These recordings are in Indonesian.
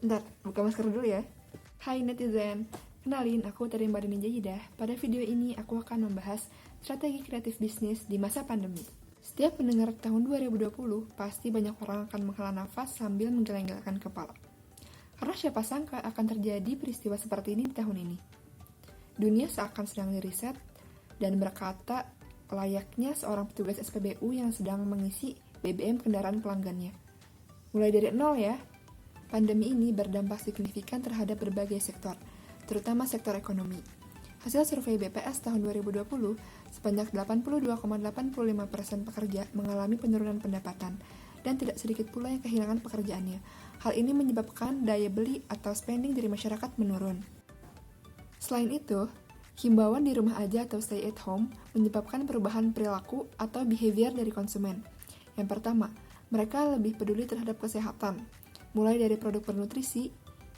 Bentar, buka masker dulu ya. Hai netizen, kenalin aku dari Mbak Dini Jayidah. Pada video ini aku akan membahas strategi kreatif bisnis di masa pandemi. Setiap pendengar tahun 2020, pasti banyak orang akan menghela nafas sambil menggeleng-gelengkan kepala. Karena siapa sangka akan terjadi peristiwa seperti ini di tahun ini. Dunia seakan sedang diriset dan berkata layaknya seorang petugas SPBU yang sedang mengisi BBM kendaraan pelanggannya. Mulai dari nol ya. Pandemi ini berdampak signifikan terhadap berbagai sektor, terutama sektor ekonomi. Hasil survei BPS tahun 2020, sebanyak 82,85% pekerja mengalami penurunan pendapatan, dan tidak sedikit pula yang kehilangan pekerjaannya. Hal ini menyebabkan daya beli atau spending dari masyarakat menurun. Selain itu, himbauan di rumah aja atau stay at home menyebabkan perubahan perilaku atau behavior dari konsumen. Yang pertama, mereka lebih peduli terhadap kesehatan, mulai dari produk bernutrisi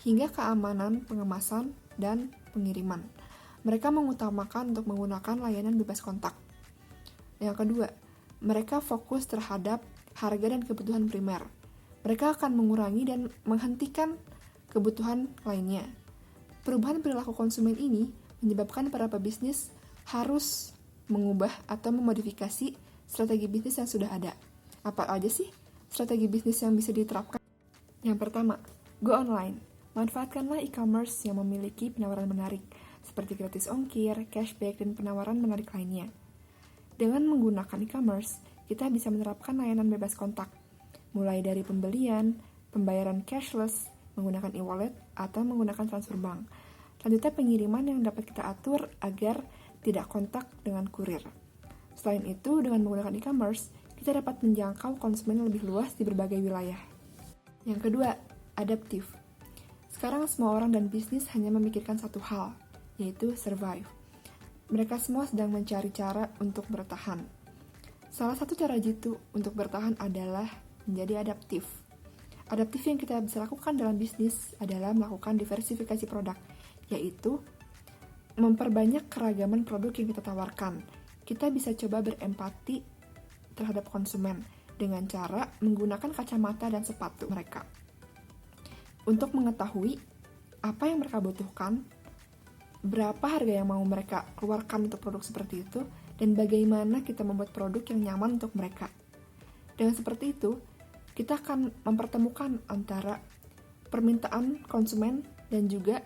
hingga keamanan pengemasan dan pengiriman. Mereka mengutamakan untuk menggunakan layanan bebas kontak. Yang kedua, mereka fokus terhadap harga dan kebutuhan primer. Mereka akan mengurangi dan menghentikan kebutuhan lainnya. Perubahan perilaku konsumen ini menyebabkan para pebisnis harus mengubah atau memodifikasi strategi bisnis yang sudah ada. Apa aja sih strategi bisnis yang bisa diterapkan? Yang pertama, go online. Manfaatkanlah e-commerce yang memiliki penawaran menarik, seperti gratis ongkir, cashback, dan penawaran menarik lainnya. Dengan menggunakan e-commerce, kita bisa menerapkan layanan bebas kontak, mulai dari pembelian, pembayaran cashless, menggunakan e-wallet, atau menggunakan transfer bank. Selanjutnya pengiriman yang dapat kita atur agar tidak kontak dengan kurir. Selain itu, dengan menggunakan e-commerce, kita dapat menjangkau konsumen lebih luas di berbagai wilayah. Yang kedua, adaptif. Sekarang semua orang dan bisnis hanya memikirkan satu hal, yaitu survive. Mereka semua sedang mencari cara untuk bertahan. Salah satu cara jitu untuk bertahan adalah menjadi adaptif. Adaptif yang kita bisa lakukan dalam bisnis adalah melakukan diversifikasi produk, yaitu memperbanyak keragaman produk yang kita tawarkan. Kita bisa coba berempati terhadap konsumen dengan cara menggunakan kacamata dan sepatu mereka untuk mengetahui apa yang mereka butuhkan, berapa harga yang mau mereka keluarkan untuk produk seperti itu, dan bagaimana kita membuat produk yang nyaman untuk mereka. Dengan seperti itu, kita akan mempertemukan antara permintaan konsumen dan juga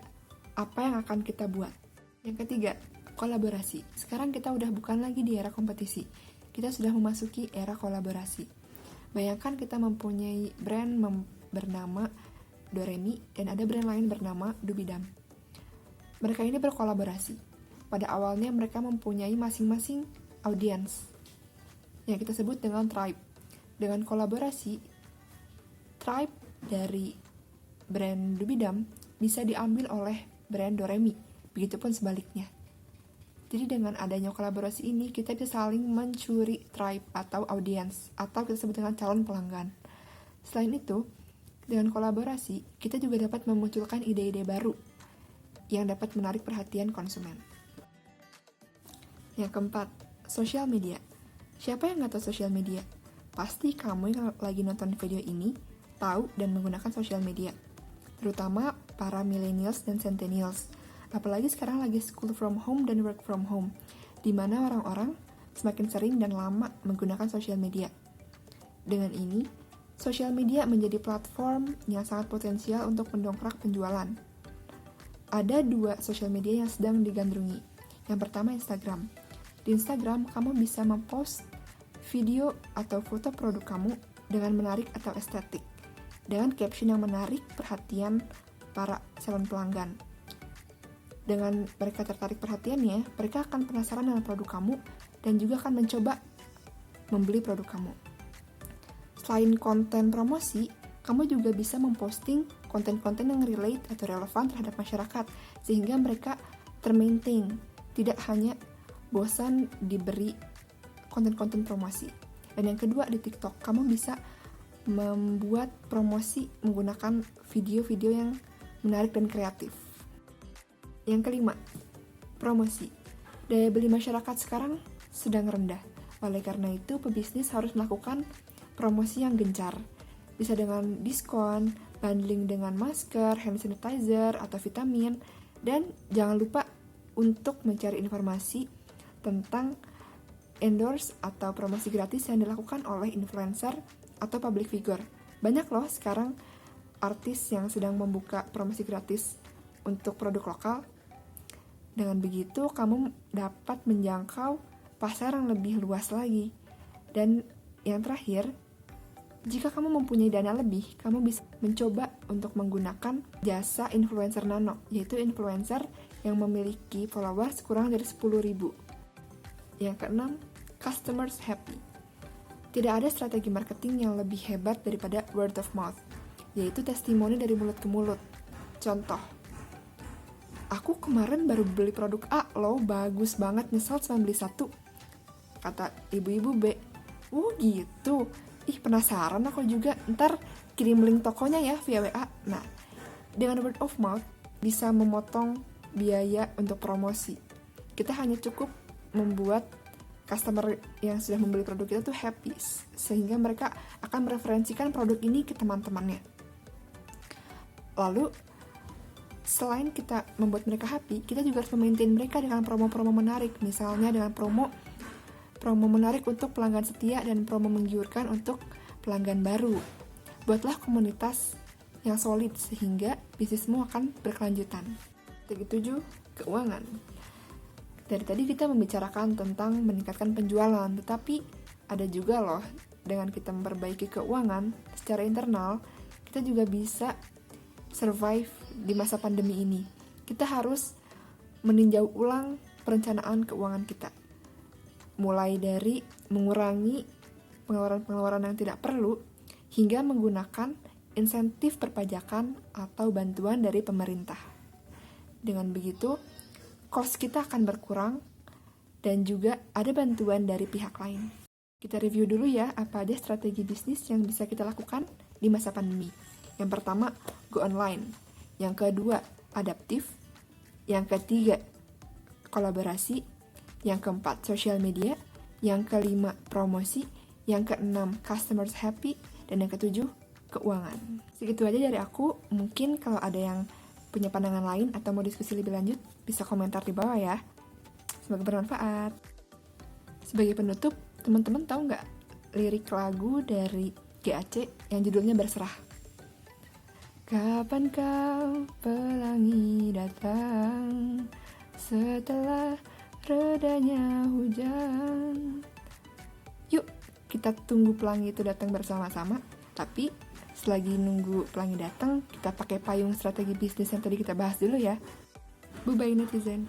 apa yang akan kita buat. Yang ketiga, kolaborasi. Sekarang kita udah bukan lagi di era kompetisi, kita sudah memasuki era kolaborasi. Bayangkan kita mempunyai brand bernama Doremi dan ada brand lain bernama Dubidam. Mereka ini berkolaborasi. Pada awalnya mereka mempunyai masing-masing audiens yang kita sebut dengan tribe. Dengan kolaborasi, tribe dari brand Dubidam bisa diambil oleh brand Doremi. Begitupun sebaliknya. Jadi dengan adanya kolaborasi ini, kita bisa saling mencuri tribe atau audiens, atau kita sebut dengan calon pelanggan. Selain itu, dengan kolaborasi, kita juga dapat memunculkan ide-ide baru yang dapat menarik perhatian konsumen. Yang keempat, sosial media. Siapa yang nggak tahu sosial media? Pasti kamu yang lagi nonton video ini tahu dan menggunakan sosial media, terutama para millennials dan centennials. Apalagi sekarang lagi school from home dan work from home, di mana orang-orang semakin sering dan lama menggunakan sosial media. Dengan ini, sosial media menjadi platform yang sangat potensial untuk mendongkrak penjualan. Ada dua sosial media yang sedang digandrungi. Yang pertama Instagram. Di Instagram, kamu bisa mempost video atau foto produk kamu dengan menarik atau estetik, dengan caption yang menarik perhatian para calon pelanggan. Dengan mereka tertarik perhatiannya, mereka akan penasaran dengan produk kamu dan juga akan mencoba membeli produk kamu. Selain konten promosi, kamu juga bisa memposting konten-konten yang relate atau relevan terhadap masyarakat, sehingga mereka termaintain, tidak hanya bosan diberi konten-konten promosi. Dan yang kedua, di TikTok, kamu bisa membuat promosi menggunakan video-video yang menarik dan kreatif. Yang kelima, promosi. Daya beli masyarakat sekarang sedang rendah. Oleh karena itu, pebisnis harus melakukan promosi yang gencar. Bisa dengan diskon, bundling dengan masker, hand sanitizer, atau vitamin. Dan jangan lupa untuk mencari informasi tentang endorse atau promosi gratis yang dilakukan oleh influencer atau public figure. Banyak loh sekarang artis yang sedang membuka promosi gratis untuk produk lokal. Dengan begitu, kamu dapat menjangkau pasar yang lebih luas lagi. Dan yang terakhir, jika kamu mempunyai dana lebih, kamu bisa mencoba untuk menggunakan jasa influencer nano, yaitu influencer yang memiliki followers kurang dari 10.000. Yang keenam, customers happy. Tidak ada strategi marketing yang lebih hebat daripada word of mouth, yaitu testimoni dari mulut ke mulut. Contoh, aku kemarin baru beli produk A loh, bagus banget, nyesel cuma beli satu. Kata ibu-ibu B, gitu. Ih, penasaran aku juga, ntar kirim link tokonya ya via WA. Nah, dengan word of mouth bisa memotong biaya untuk promosi. Kita hanya cukup membuat customer yang sudah membeli produk kita tuh happy, sehingga mereka akan mereferensikan produk ini ke teman-temannya. Lalu, selain kita membuat mereka happy, kita juga harus memaintain mereka dengan promo-promo menarik. Misalnya dengan promo menarik untuk pelanggan setia dan promo menggiurkan untuk pelanggan baru. Buatlah komunitas yang solid sehingga bisnismu akan berkelanjutan. Yang ketujuh, keuangan. Dari tadi kita membicarakan tentang meningkatkan penjualan, tetapi ada juga loh, dengan kita memperbaiki keuangan secara internal, kita juga bisa survive di masa pandemi ini. Kita harus meninjau ulang perencanaan keuangan kita. Mulai dari mengurangi pengeluaran-pengeluaran yang tidak perlu, hingga menggunakan insentif perpajakan atau bantuan dari pemerintah. Dengan begitu, cost kita akan berkurang dan juga ada bantuan dari pihak lain. Kita review dulu ya, apa aja strategi bisnis yang bisa kita lakukan di masa pandemi. Yang pertama, go online. Yang kedua, adaptif. Yang ketiga, kolaborasi. Yang keempat, social media. Yang kelima, promosi. Yang keenam, customers happy. Dan yang ketujuh, keuangan. Segitu aja dari aku. Mungkin kalau ada yang punya pandangan lain atau mau diskusi lebih lanjut, bisa komentar di bawah ya. Semoga bermanfaat. Sebagai penutup, teman-teman tahu nggak lirik lagu dari GAC yang judulnya Berserah? Kapan kau pelangi datang setelah redanya hujan? Yuk, kita tunggu pelangi itu datang bersama-sama. Tapi selagi nunggu pelangi datang, kita pakai payung strategi bisnis yang tadi kita bahas dulu ya. Bye-bye netizen.